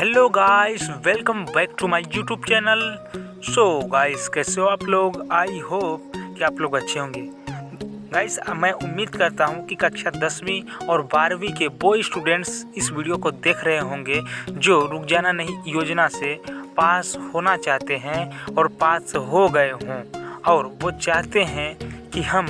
Hello guys, welcome back to my YouTube channel. So guys, कैसे हो आप लोग? आई होप कि आप लोग अच्छे होंगे। गाइस, मैं उम्मीद करता हूं कि कक्षा 10वीं और 12वीं के वो स्टूडेंट्स इस वीडियो को देख रहे होंगे जो रुक जाना नहीं योजना से पास होना चाहते हैं और पास हो गए हों, और वो चाहते हैं कि हम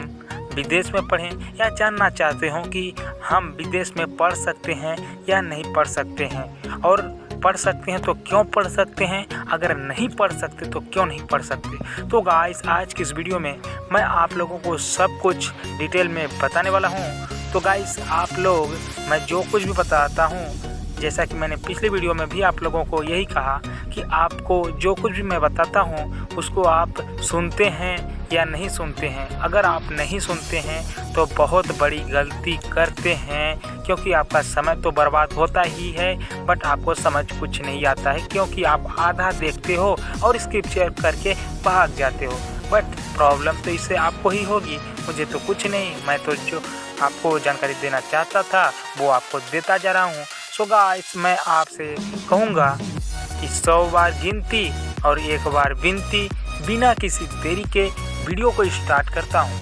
विदेश में पढ़ें, या जानना चाहते हों कि हम विदेश में पढ़ सकते हैं या नहीं पढ़ सकते हैं, और पढ़ सकते हैं तो क्यों पढ़ सकते हैं, अगर नहीं पढ़ सकते तो क्यों नहीं पढ़ सकते। तो गाइस, आज की इस वीडियो में मैं आप लोगों को सब कुछ डिटेल में बताने वाला हूं। तो गाइस, आप लोग, मैं जो कुछ भी बताता हूं, जैसा कि मैंने पिछले वीडियो में भी आप लोगों को यही कहा कि आपको जो कुछ भी मैं बताता हूं उसको आप सुनते हैं या नहीं सुनते हैं। अगर आप नहीं सुनते हैं तो बहुत बड़ी गलती करते हैं, क्योंकि आपका समय तो बर्बाद होता ही है, बट आपको समझ कुछ नहीं आता है, क्योंकि आप आधा देखते हो और स्किप चेक करके भाग जाते हो। बट प्रॉब्लम तो इससे आपको ही होगी, मुझे तो कुछ नहीं। मैं तो जो आपको जानकारी देना चाहता था वो आपको देता जा रहा हूँ। सो गाइस, मैं आपसे कहूँगा कि 100 बार गिनती और 1 बार विनती, बिना किसी देरी के वीडियो को स्टार्ट करता हूँ।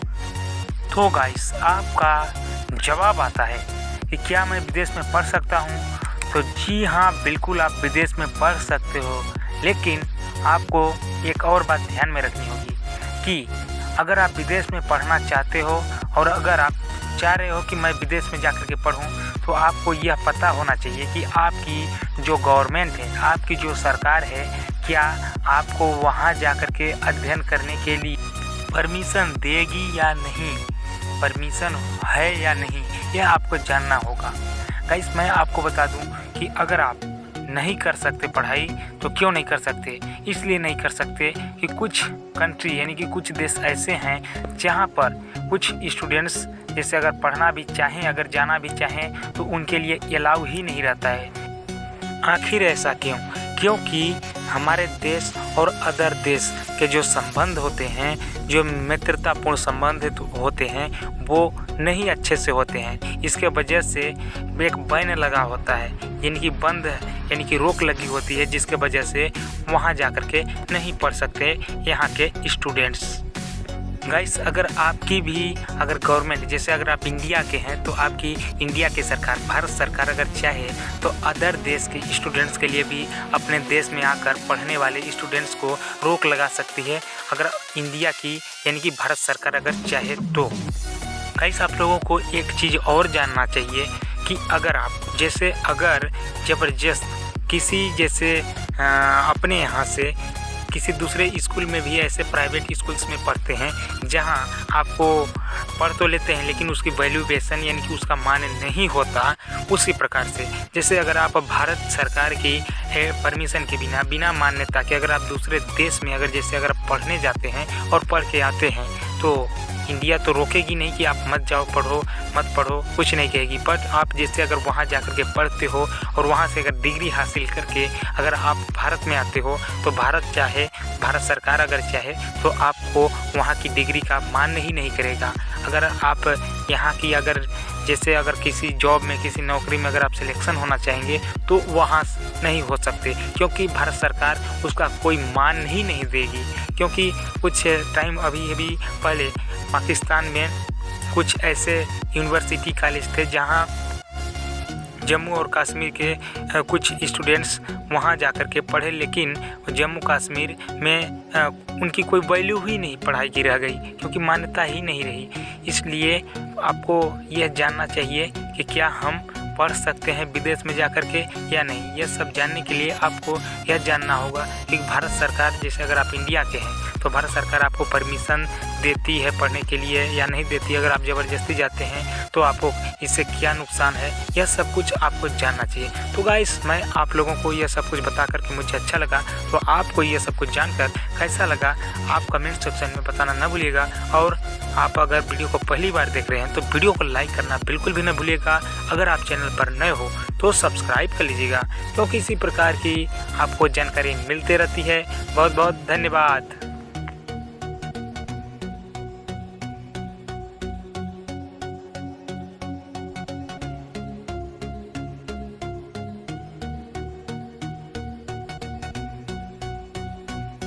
तो गाइस, आपका जवाब आता है कि क्या मैं विदेश में पढ़ सकता हूँ? तो जी हाँ, बिल्कुल आप विदेश में पढ़ सकते हो, लेकिन आपको एक और बात ध्यान में रखनी होगी कि अगर आप विदेश में पढ़ना चाहते हो और अगर आप चाह रहे हो कि मैं विदेश में जाकर के पढूं, तो आपको यह पता होना चाहिए कि आपकी जो गवर्नमेंट है, आपकी जो सरकार है, क्या आपको वहां जाकर के अध्ययन करने के लिए परमिशन देगी या नहीं, परमिशन है या नहीं, यह आपको जानना होगा। गाइस, मैं आपको बता दूं कि अगर आप नहीं कर सकते पढ़ाई, तो क्यों नहीं कर सकते? इसलिए नहीं कर सकते कि कुछ कंट्री यानी कि कुछ देश ऐसे हैं जहां पर कुछ स्टूडेंट्स जैसे अगर पढ़ना भी चाहें, अगर जाना भी चाहें, तो उनके लिए अलाउ ही नहीं रहता है। आखिर ऐसा क्यों? क्योंकि हमारे देश और अदर देश के जो संबंध होते हैं, जो मित्रतापूर्ण संबंध होते हैं, वो नहीं अच्छे से होते हैं। इसके वजह से एक बैन लगा होता है, यानी कि बंद, यानी कि रोक लगी होती है, जिसके वजह से वहाँ जाकर के नहीं पढ़ सकते यहाँ के स्टूडेंट्स। गाइस, अगर आपकी भी अगर गवर्नमेंट, जैसे अगर आप इंडिया के हैं तो आपकी इंडिया की सरकार, भारत सरकार अगर चाहे तो अदर देश के स्टूडेंट्स के लिए भी अपने देश में आकर पढ़ने वाले स्टूडेंट्स को रोक लगा सकती है, अगर इंडिया की यानी कि भारत सरकार अगर चाहे तो। गाइस, आप लोगों को एक चीज़ और जानना चाहिए कि अगर आप जैसे अगर ज़बरदस्त किसी जैसे अपने यहाँ से किसी दूसरे स्कूल में भी ऐसे प्राइवेट स्कूल्स में पढ़ते हैं जहां आपको पढ़ तो लेते हैं लेकिन उसकी वैल्यूएशन यानी कि उसका मान नहीं होता, उसी प्रकार से जैसे अगर आप भारत सरकार की परमिशन के बिना मान्यता के अगर आप दूसरे देश में अगर जैसे अगर पढ़ने जाते हैं और पढ़ के आते हैं, तो इंडिया तो रोकेगी नहीं कि आप मत जाओ, पढ़ो मत पढ़ो, कुछ नहीं कहेगी। बट आप जैसे अगर वहाँ जाकर के पढ़ते हो और वहाँ से अगर डिग्री हासिल करके अगर आप भारत में आते हो, तो भारत सरकार अगर चाहे तो आपको वहाँ की डिग्री का मान ही नहीं करेगा। अगर आप यहाँ की अगर जैसे अगर किसी जॉब में, किसी नौकरी में अगर आप सिलेक्शन होना चाहेंगे तो वहाँ नहीं हो सकते, क्योंकि भारत सरकार उसका कोई मान ही नहीं देगी। क्योंकि कुछ टाइम अभी पहले पाकिस्तान में कुछ ऐसे यूनिवर्सिटी कॉलेज थे जहाँ जम्मू और कश्मीर के कुछ स्टूडेंट्स वहाँ जाकर के पढ़े, लेकिन जम्मू कश्मीर में उनकी कोई वैल्यू ही नहीं पढ़ाई की रह गई, क्योंकि मान्यता ही नहीं रही। इसलिए आपको यह जानना चाहिए कि क्या हम पढ़ सकते हैं विदेश में जाकर के या नहीं। यह सब जानने के लिए आपको यह जानना होगा कि भारत सरकार, जैसे अगर आप इंडिया के हैं तो भारत सरकार आपको परमिशन देती है पढ़ने के लिए या नहीं देती। अगर आप ज़बरदस्ती जाते हैं तो आपको इससे क्या नुकसान है, यह सब कुछ आपको जानना चाहिए। तो गाइस, मैं आप लोगों को यह सब कुछ बता करके मुझे अच्छा लगा, तो आपको यह सब कुछ जानकर कैसा लगा आप कमेंट सेक्शन में बताना ना भूलिएगा। और आप अगर वीडियो को पहली बार देख रहे हैं तो वीडियो को लाइक करना बिल्कुल भी ना भूलिएगा। अगर आप चैनल पर नए हो तो सब्सक्राइब कर लीजिएगा, क्योंकि इसी प्रकार की आपको जानकारी मिलती रहती है। बहुत बहुत धन्यवाद।